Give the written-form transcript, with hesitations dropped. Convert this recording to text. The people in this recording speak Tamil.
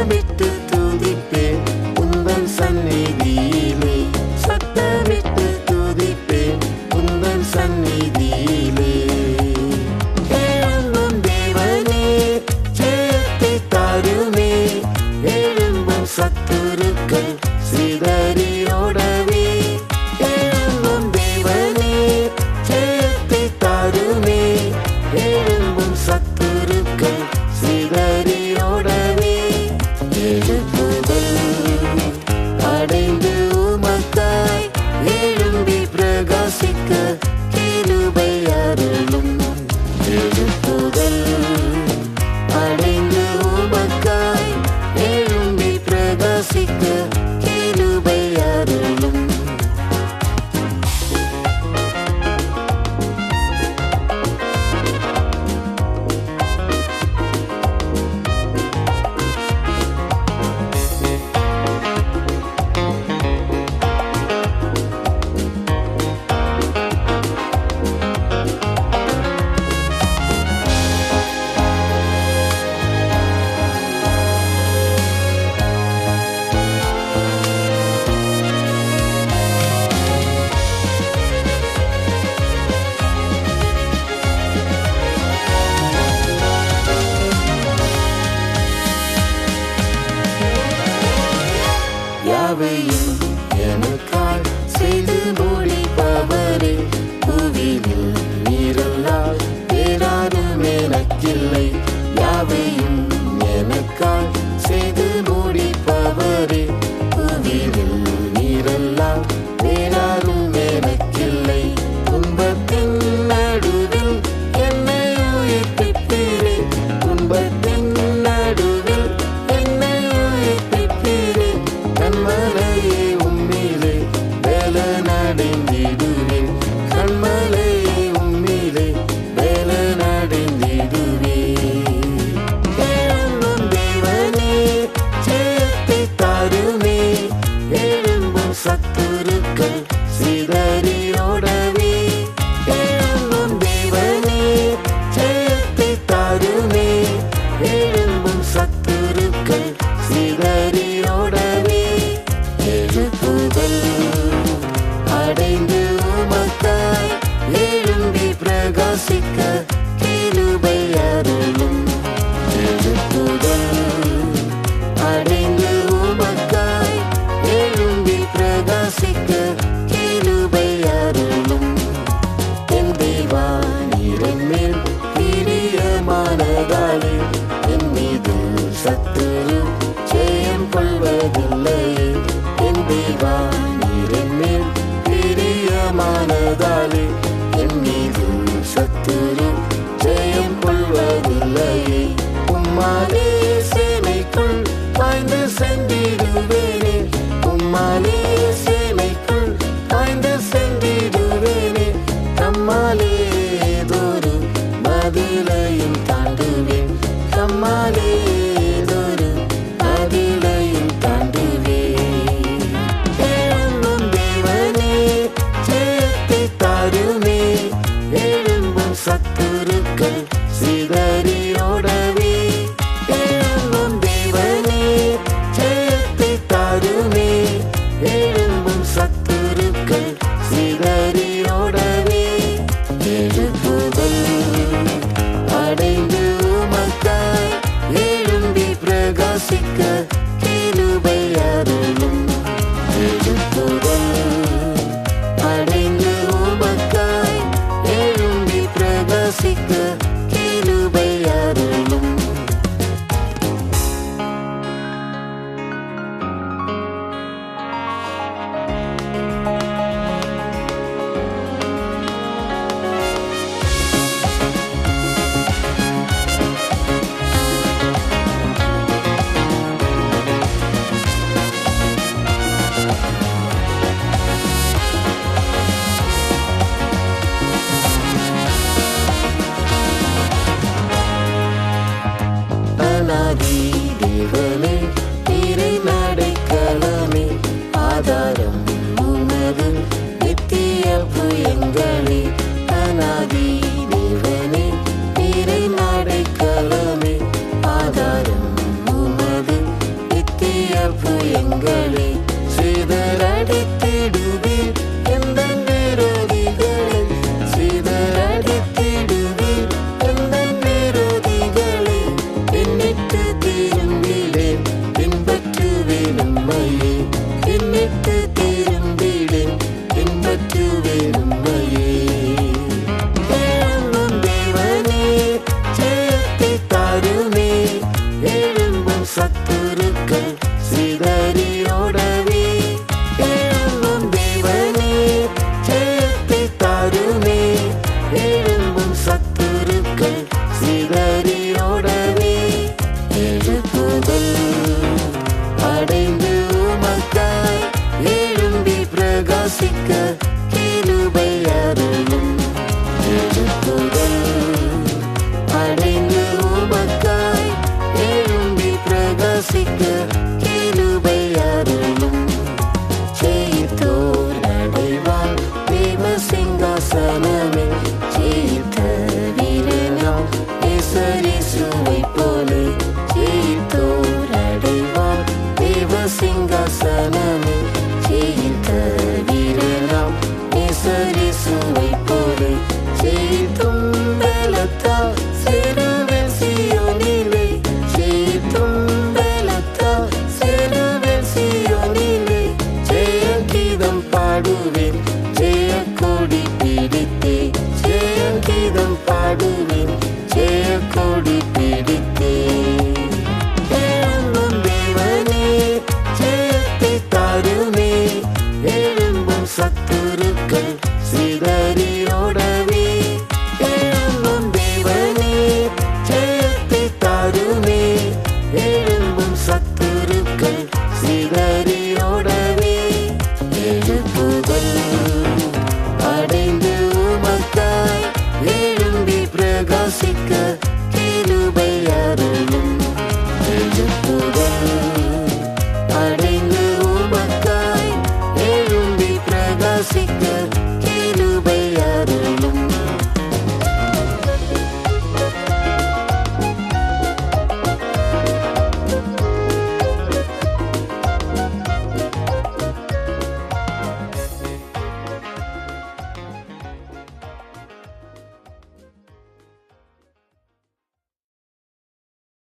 சத்தமிட்டு துதிப்பேன் உந்தன் சந்நிதியிலே, சத்தமிட்டு துதிப்பேன் உந்தன் சந்நிதியிலே. எழும்பும் தேவனே ஜெயத்தை தாருமே, எழும்பும் சத்துருக்கள் சிதறியோடவே. எழும்பும் தேவனே ஜெயத்தை தாருமே, எழும்பும் சத்துருக்கள் சிதறியோடவே. எழுப்புதல் அடைந்து உமக்காய் எழும்பி பிரகாசிக்க கிருபை அருளும். எழுப்புதல் அடைந்து உமக்காய் எழும்பி பிரகாசிக்க கிருபை அருளும். யாவையும் எனக்காய் செய்து முடிப்பவரே, புவியில் நீரல்லால் வேறாரும் எனக்கில்லை. யாவையும் எனக்காய் செய்து முடிப்பவரே, புவியில் நீரல்லால் வேறாரும் எனக்கில்லை. துன்பத்தின் நடுவில் என்னை உயிர்ப்பிப்பீரே, துன்பத்தின் நடுவில் என்னை உயிர்ப்பிப்பீரே. கண்மலையே உம்மிலே வேலனடைந்திடுவேன், கண்மலையே உம்மிலே வேலனடைந்திடுவேன். எழும்பும் தேவனே ஜெயத்தை தாருமே, எழும்பும் சத்துருக்கள் சிதறியோடவே. எழும்பும் தேவனே ஜெயத்தை தாருமே, எழும்பும் சத்துருக்கள் சிதறியோடவே. எழுப்புதல் அடைந்து உமக்காய் எழும்பி பிரகாசிக்க கிருபை அருளும். எழுப்புதல் அடைந்து உமக்காய் எழும்பி பிரகாசிக்க கிருபை அருளும். என் தேவா நீரின் மேல் பிரியமானதாலே, என் மீது சத்துரு ஜெயம் கொள்வதில்லையே. என் தேவா நீரின் மேல் பிரியமானதாலே, என் மீது சத்துரு ஜெயம் கொள்வதில்லையே. உம்மாலே சேனைக்குள் பாய்ந்து சென்றிடுவேனே, உம்மாலே சேனைக்குள் பாய்ந்து சென்றிடுவேனே. தம்மாலே ஏதொரு மதிலையும் தாண்டுவேன், தம்மாலே ஏதொரு மதிலையும் தாண்டுவேன். எழும்பும் தேவனே ஜெயத்தை தாருமே, எழும்பும் சத்துருக்கள் சிதறியோடவே. எழும்பும் தேவனே ஜெயத்தை தாருமே, எழும்பும் சத்துருக்கள் சிதறியோடவே. எழுப்புதல் அடைந்து உமக்காய் எழும்பி பிரகாசிக்க கிருபை அருளும். எழுப்புதல் அடைந்து உமக்காய் எழும்பி பிரகாசிக்க கிருபை அருளும். புயங்களை சிதறடித்திடுவீர். எந்தன் விரோதிகளை சிதறடித்திடுவீர். எந்தன் விரோதிகளை பின்னிட்டு திரும்பிடேன், பின்பற்றுவேன் உம்மையே. பின்னிட்டு திரும்பிடேன், பின்பற்றுவேன் உம்மையே. எழும்பும் தேவனே, ஜெயத்தை தாருமே. எழும்பும் சத்துருக்கள் சிதறியோடவே. எழும்பும் தேவனே, ஜெயத்தை தாருமே. எழும்பும் சத்துருக்கள் சிதறியோடவே. எழுப்புதல் அடைந்து உமக்காய் எழும்பி பிரகாசிக்க கிருபை அருளும். எழுப்புதல் அடைந்து உமக்காய் எழும்பி பிரகாசிக்க கிருபை அருளும். ஜெயித்தோர் அடைவார் தேவ சிங்காசனமே. ஜெயித்த வீரனாம் இயேசுவைப் போலே. ஜெயித்தோர் அடைவார் தேவ சிங்காசனமே.